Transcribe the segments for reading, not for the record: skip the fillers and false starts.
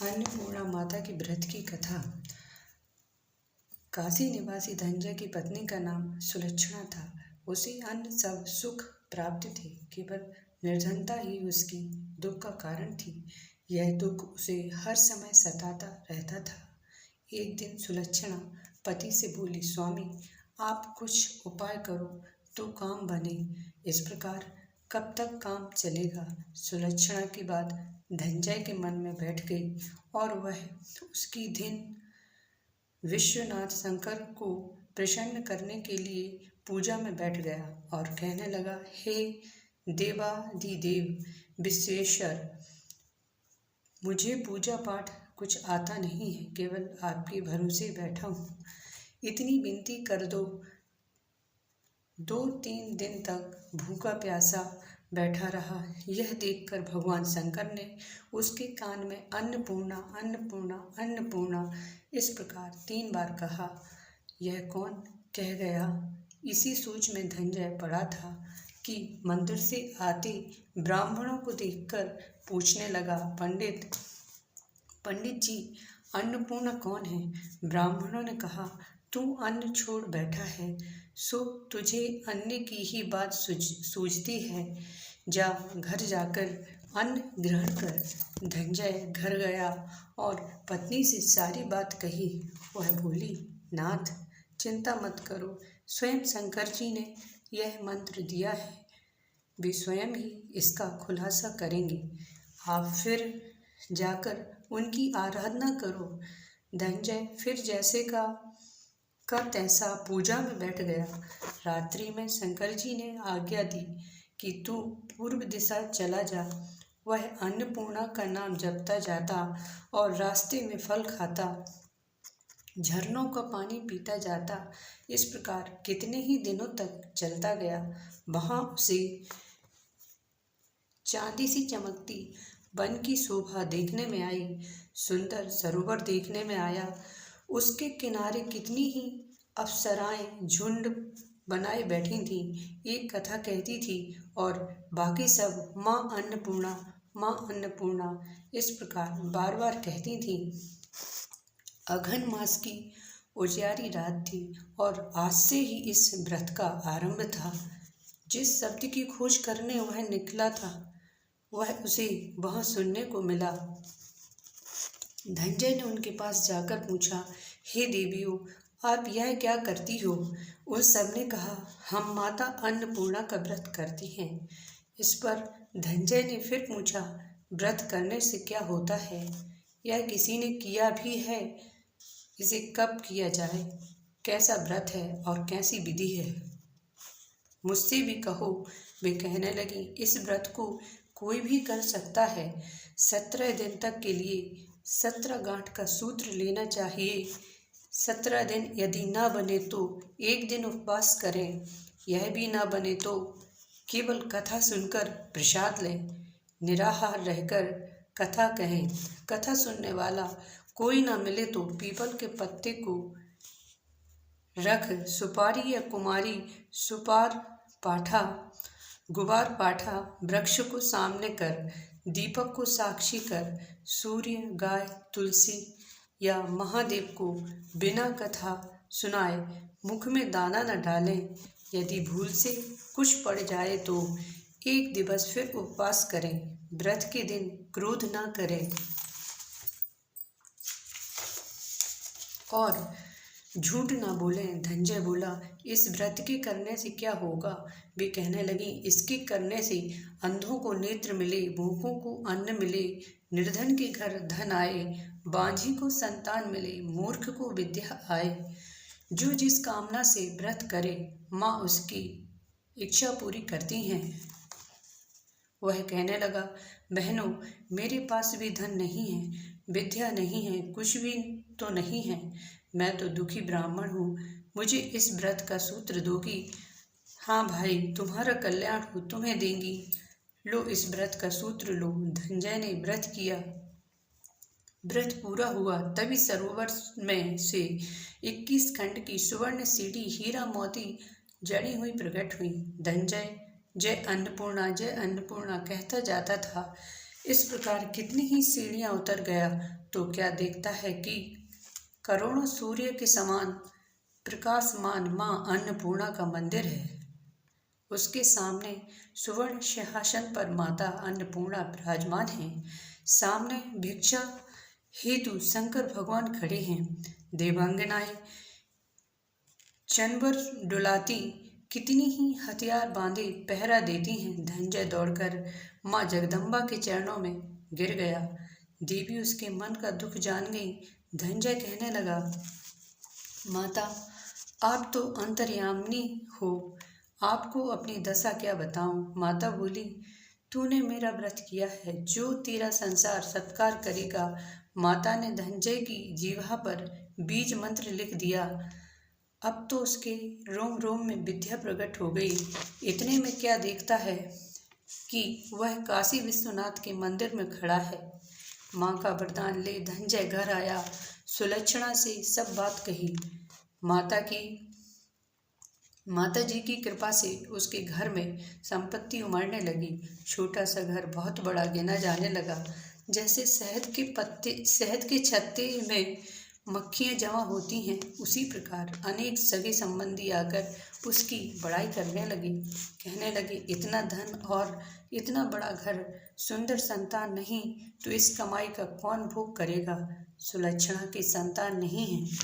अन्नपूर्णा माता की व्रत की कथा। काशी निवासी धनंजय की पत्नी का नाम सुलक्षणा था। उसे अन्य सब सुख प्राप्त थे, केवल निर्धनता ही उसकी दुख का कारण थी। यह दुख उसे हर समय सताता रहता था। एक दिन सुलक्षणा पति से बोली, स्वामी आप कुछ उपाय करो तो काम बने। इस प्रकार कब तक काम चलेगा? सुलक्षणा की बात धनंजय के मन में बैठ गई और वह उसकी दिन विश्वनाथ शंकर को प्रसन्न करने के लिए पूजा में बैठ गया और कहने लगा, हे देवाधिदेव विश्वेश्वर, मुझे पूजा पाठ कुछ आता नहीं है, केवल आपके भरोसे बैठा हूँ। इतनी विनती कर दो। 2-3 दिन तक भूखा प्यासा बैठा रहा। यह देखकर भगवान शंकर ने उसके कान में अन्नपूर्णा अन्नपूर्णा अन्नपूर्णा इस प्रकार 3 बार कहा। यह कौन कह गया? इसी सोच में धनंजय पड़ा था कि मंदिर से आते ब्राह्मणों को देखकर पूछने लगा, पंडित जी, अन्नपूर्णा कौन है? ब्राह्मणों ने कहा, तू अन्न छोड़ बैठा है, सो तुझे अन्न की ही बात सूझती है। जा, घर जाकर अन्न ग्रहण कर। धनंजय घर गया और पत्नी से सारी बात कही। वह बोली, नाथ चिंता मत करो, स्वयं शंकर जी ने यह मंत्र दिया है, वे स्वयं ही इसका खुलासा करेंगे। आप फिर जाकर उनकी आराधना करो। धनंजय फिर जैसे का तैसा पूजा में बैठ गया। रात्रि में शंकर जी ने आज्ञा दी कि तू पूर्व दिशा चला जा। वह अन्नपूर्णा का नाम जपता जाता और रास्ते में फल खाता, झरनों का पानी पीता जाता। इस प्रकार कितने ही दिनों तक चलता गया। वहाँ उसे चांदी सी चमकती वन की शोभा देखने में आई। सुंदर सरोवर देखने में आया। उसके किनारे कितनी ही अप्सराएं झुंड बनाए बैठी थीं। एक कथा कहती थी और बाकी सब माँ अन्नपूर्णा माँ अन्नपूर्णा इस प्रकार बार बार कहती थीं। अघन मास की उजियारी रात थी और आज से ही इस व्रत का आरंभ था। जिस शब्द की खोज करने वह निकला था, वह उसे वहाँ सुनने को मिला। धनंजय ने उनके पास जाकर पूछा, हे देवियों, आप यह क्या करती हो? उन सब ने कहा, हम माता अन्नपूर्णा का व्रत करती हैं। इस पर धनंजय ने फिर पूछा, व्रत करने से क्या होता है? यह किसी ने किया भी है? इसे कब किया जाए? कैसा व्रत है और कैसी विधि है? मुझसे भी कहो। वे कहने लगी, इस व्रत को कोई भी कर सकता है। 17 दिन तक के लिए 17 गांठ का सूत्र लेना चाहिए। 17 दिन यदि ना बने तो 1 दिन उपवास करें। यह भी ना बने तो केवल कथा सुनकर प्रसाद लें। निराहार रहकर कथा कहें। कथा सुनने वाला कोई ना मिले तो पीपल के पत्ते को रख सुपारी या कुमारी गुबार पाठा वृक्ष को सामने कर, दीपक को साक्षी कर, सूर्य, गाय, तुलसी या महादेव को बिना कथा सुनाए मुख में दाना न डालें। यदि भूल से कुछ पड़ जाए तो 1 दिवस फिर उपवास करें। व्रत के दिन क्रोध न करें और झूठ ना बोलें। धनंजय बोला, इस व्रत के करने से क्या होगा? वे कहने लगी, इसके करने से अंधों को नेत्र मिले, भूखों को अन्न मिले, निर्धन के घर धन आए, बांझी को संतान मिले, मूर्ख को विद्या आए। जो जिस कामना से व्रत करे, माँ उसकी इच्छा पूरी करती हैं। वह कहने लगा, बहनों, मेरे पास भी धन नहीं है, विद्या नहीं है, कुछ भी तो नहीं है। मैं तो दुखी ब्राह्मण हूँ। मुझे इस व्रत का सूत्र दोगी? हाँ भाई, तुम्हारा कल्याण हो, तुम्हें देंगी। लो, इस व्रत का सूत्र लो। धनंजय ने व्रत किया। व्रत पूरा हुआ तभी सरोवर में से 21 खंड की सुवर्ण सीढ़ी हीरा मोती जड़ी हुई प्रकट हुई। धनंजय जय अन्नपूर्णा कहता जाता था। इस प्रकार कितनी ही सीढ़ियां उतर गया तो क्या देखता है कि करोड़ों सूर्य के समान प्रकाशमान मां अन्नपूर्णा का मंदिर है। उसके सामने सुवर्ण सिंहासन पर माता अन्नपूर्णा विराजमान है। सामने भिक्षा हेतु शंकर भगवान खड़े हैं। देवांगनाएं चंबर डुलाती कितनी ही हथियार बांधे पहरा देती हैं। धनंजय दौड़कर माँ जगदम्बा के चरणों में गिर गया। देवी उसके मन का दुख जान गई। धनंजय कहने लगा, माता आप तो अंतर्यामिनी हो, आपको अपनी दशा क्या बताऊं। माता बोली, तूने मेरा व्रत किया है, जो तेरा संसार सत्कार करेगा। माता ने धनंजय की जीवा पर बीज मंत्र लिख दिया। अब तो उसके रोम रोम में विद्या प्रकट हो गई। इतने में क्या देखता है कि वह काशी विश्वनाथ के मंदिर में खड़ा है। माँ का वरदान ले धनंजय घर आया। सुलक्षणा से सब बात कही। माता जी की कृपा से उसके घर में संपत्ति उमड़ने लगी। छोटा सा घर बहुत बड़ा गिना जाने लगा। जैसे शहद के छत्ते में मक्खियाँ जमा होती हैं, उसी प्रकार अनेक सगे संबंधी आकर उसकी बड़ाई करने लगे। कहने लगे, इतना धन और इतना बड़ा घर, सुंदर संतान नहीं तो इस कमाई का कौन भोग करेगा। सुलक्षणा की संतान नहीं है,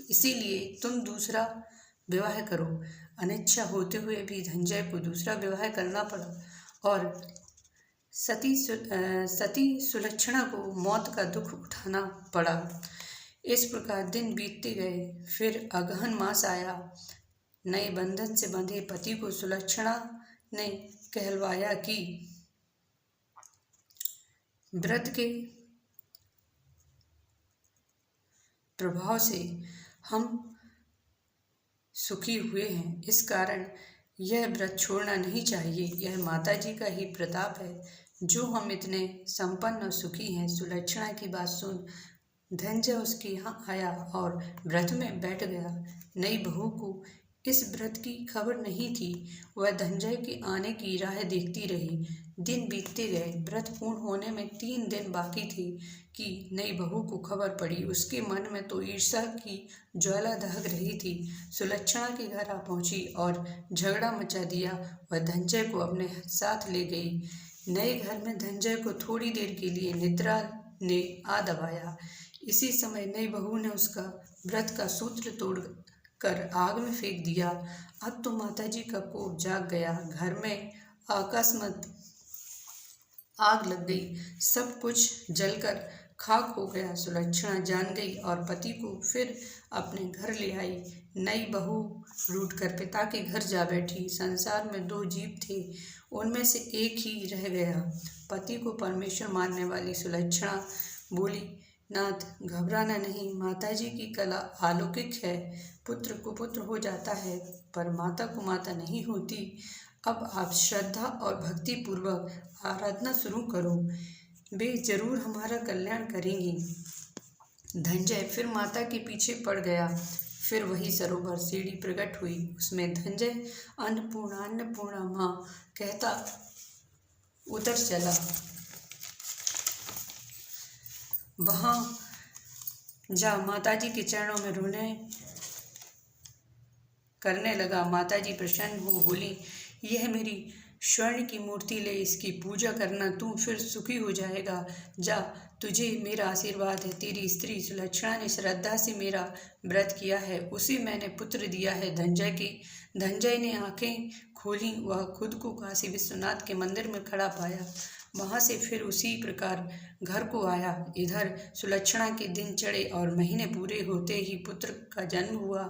इसीलिए तुम दूसरा विवाह करो। अनिच्छा होते हुए भी धनंजय को दूसरा विवाह करना पड़ा और सती सुलक्षणा को मौत का दुख उठाना पड़ा। इस प्रकार दिन बीतते गए। फिर अगहन मास आया। नए बंधन से बंधे पति को सुलक्षणा ने कहलवाया कि व्रत के प्रभाव से हम सुखी हुए हैं, इस कारण यह व्रत छोड़ना नहीं चाहिए। यह माता जी का ही प्रताप है जो हम इतने संपन्न और सुखी हैं। सुलक्षणा की बात सुन धनंजय उसके यहाँ आया और व्रत में बैठ गया। नई बहू को इस व्रत की खबर नहीं थी। वह धनंजय के आने की राह देखती रही। दिन बीतते गए। व्रत पूर्ण होने में 3 दिन बाकी थे कि नई बहू को खबर पड़ी। उसके मन में तो ईर्ष्या की ज्वाला दहक रही थी। सुलक्षणा के घर आ पहुंची और झगड़ा मचा दिया। वह धनंजय को अपने साथ ले गई। नए घर में धनंजय को थोड़ी देर के लिए निद्रा ने आ दबाया। इसी समय नई बहू ने उसका व्रत का सूत्र तोड़ कर आग में फेंक दिया। अब तो माताजी का कोप जाग गया। घर में अकस्मात आग लग गई। सब कुछ जलकर खाक हो गया। सुलक्षणा जान गई और पति को फिर अपने घर ले आई। नई बहू रूठकर पिता के घर जा बैठी। संसार में 2 जीव थे, उनमें से एक ही रह गया। पति को परमेश्वर मानने वाली सुलक्षणा बोली, नाथ घबराना नहीं, माताजी की कला अलौकिक है। पुत्र को पुत्र हो जाता है पर माता को माता नहीं होती। अब आप श्रद्धा और भक्ति पूर्वक आराधना शुरू करो, वे जरूर हमारा कल्याण करेंगी। धनंजय फिर माता के पीछे पड़ गया। फिर वही सरोवर सीढ़ी प्रकट हुई। उसमें धनंजय अन्नपूर्णा अन्नपूर्णा माँ कहता उतर चला। वहाँ जा माताजी के चरणों में रोने करने लगा। माताजी प्रसन्न हो बोली, यह मेरी स्वर्ण की मूर्ति ले, इसकी पूजा करना, तू फिर सुखी हो जाएगा। जा, तुझे मेरा आशीर्वाद है। तेरी स्त्री सुलक्षणा ने श्रद्धा से मेरा व्रत किया है, उसे मैंने पुत्र दिया है। धनंजय ने आंखें खोली। वह खुद को काशी विश्वनाथ के मंदिर में खड़ा पाया। वहाँ से फिर उसी प्रकार घर को आया। इधर सुलक्षणा के दिन चढ़े और महीने पूरे होते ही पुत्र का जन्म हुआ।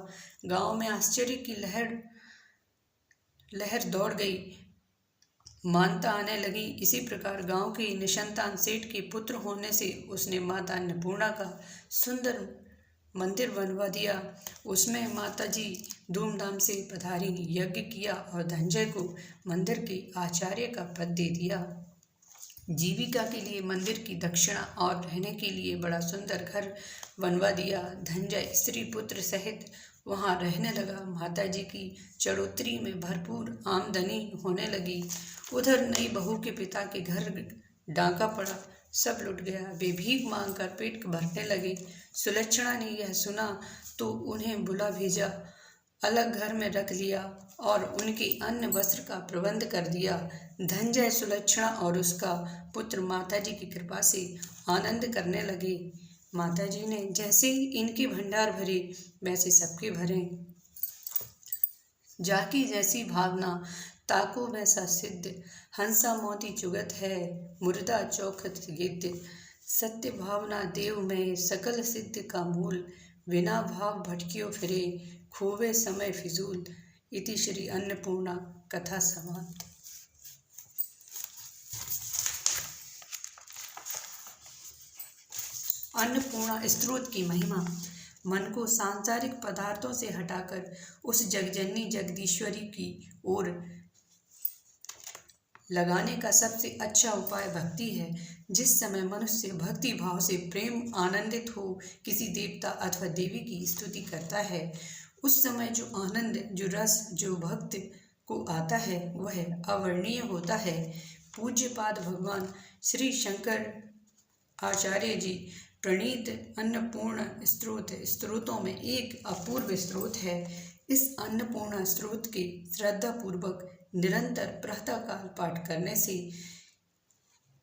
गांव में आश्चर्य की लहर दौड़ गई। मानता आने लगी। इसी प्रकार गांव के निसंतान सेठ के पुत्र होने से उसने माता अन्नपूर्णा का सुंदर मंदिर बनवा दिया। उसमें माता जी धूमधाम से पधारी, यज्ञ किया और धनंजय को मंदिर के आचार्य का पद दे दिया। जीविका के लिए मंदिर की दक्षिणा और रहने के लिए बड़ा सुंदर घर बनवा दिया। धनंजय स्त्री पुत्र सहित वहाँ रहने लगा। माताजी की चढ़ोतरी में भरपूर आमदनी होने लगी। उधर नई बहू के पिता के घर डांका पड़ा, सब लुट गया। वे भीख मांगकर पेट भरने लगे। सुलक्षणा ने यह सुना तो उन्हें बुला भेजा, अलग घर में रख लिया और उनके अन्न वस्त्र का प्रबंध कर दिया। धनंजय सुलक्षणा और उसका पुत्र माताजी की कृपा से आनंद करने लगे। माताजी ने जैसे इनके भंडार भरे वैसे सबके भरे। जाकी जैसी भावना ताको वैसा सिद्ध, हंसा मोती चुगत है मुर्दा चौखट गिद्ध। सत्य भावना देव में सकल सिद्ध का मूल, बिना भाव भटकियो फिरे खोवे समय फिजूल। इति श्री अन्नपूर्णा कथा समाप्त। अन्नपूर्णा स्तोत्र की महिमा। मन को सांसारिक पदार्थों से हटाकर उस जगजननी जगदीश्वरी की ओर लगाने का सबसे अच्छा उपाय भक्ति है। जिस समय मनुष्य भक्ति भाव से प्रेम आनंदित हो किसी देवता अथवा देवी की स्तुति करता है, उस समय जो आनंद, जो रस, जो भक्त को आता है वह अवर्णीय होता है। पूज्यपाद भगवान श्री शंकर आचार्य जी प्रणीत अन्नपूर्णा स्तोत्रों में एक अपूर्व स्तोत्र है। इस अन्नपूर्णा स्तोत्र के श्रद्धापूर्वक निरंतर प्रातःकाल पाठ करने से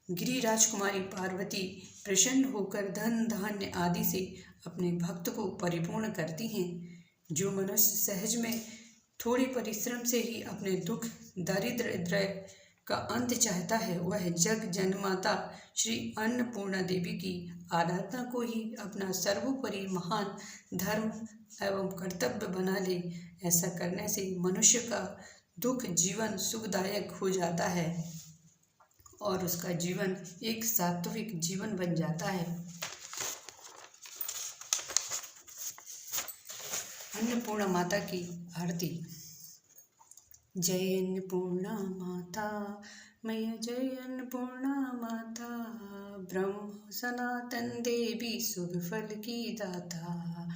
गिरिराजकुमारी पार्वती प्रसन्न होकर धन धान्य आदि से अपने भक्त को परिपूर्ण करती हैं। जो मनुष्य सहज में थोड़े परिश्रम से ही अपने दुख दारिद्र्य का अंत चाहता है, वह जग जन्माता श्री अन्नपूर्णा देवी की आराधना को ही अपना सर्वोपरि महान धर्म एवं कर्तव्य बना ले। ऐसा करने से मनुष्य का दुख जीवन सुखदायक हो जाता है और उसका जीवन एक सात्विक जीवन बन जाता है। अन्नपूर्णा माता की आरती। जय अन्नपूर्णा माता मैया, जय अन्नपूर्णा माता, ब्रह्म सनातन देवी शुभ फल की दाता,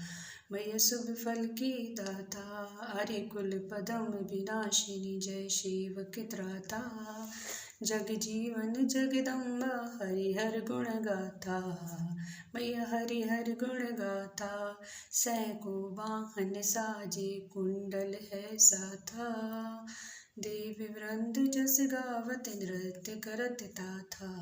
मैया शुभ फल की दाता, आर्य कुल पदम विनाशिनी, जय सेवक त्राता, जग जीवन जगदम्बा हरिहर गुण गाथा, मैया हरिहर गुण गाथा, सैकों वाहन साजे कुंडल है साथा, देवी वृंद जस गावत नृत्य करत ताथा,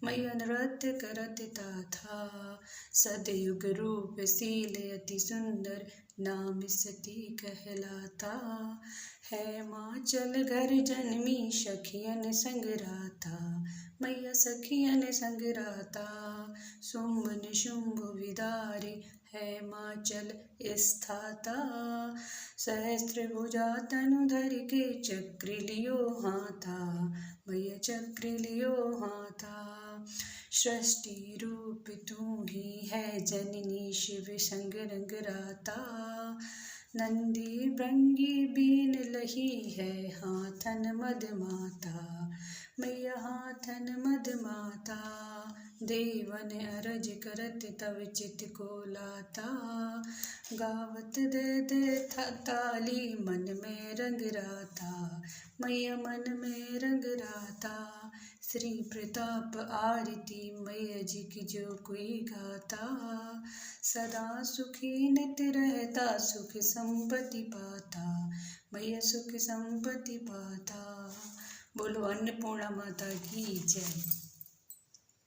मैया नृत्य करत ताथा, सदयुग रूप शील अति सुंदर, नाम सती कहलाता, है माँ चल घर जन्मी सखियन संग राता, मैया सखियन संग राता, शुंभ निशुंभ विदारे है माँ चल स्थाता, सहस्त्र भुजा तनु धर के चक्र लियो हाथा, मैया चक्र लियो हाथा, सृष्टि रूप तू ही है जननी शिव संग रंग राता, नंदी भृंगी बीन लही है हाथन मद माता, मैया हाथन मद माता, देवन अरज करत तव चित को लाता, गावत दे ताली मन में रंग राता, मैया मन में रंग राता, श्री प्रताप आरती मैया जी की जो कोई गाता, सदा सुखी नित रहता सुख संपत्ति पाता, मैया सुख संपत्ति पाता। बोलो अन्नपूर्णा माता की जय।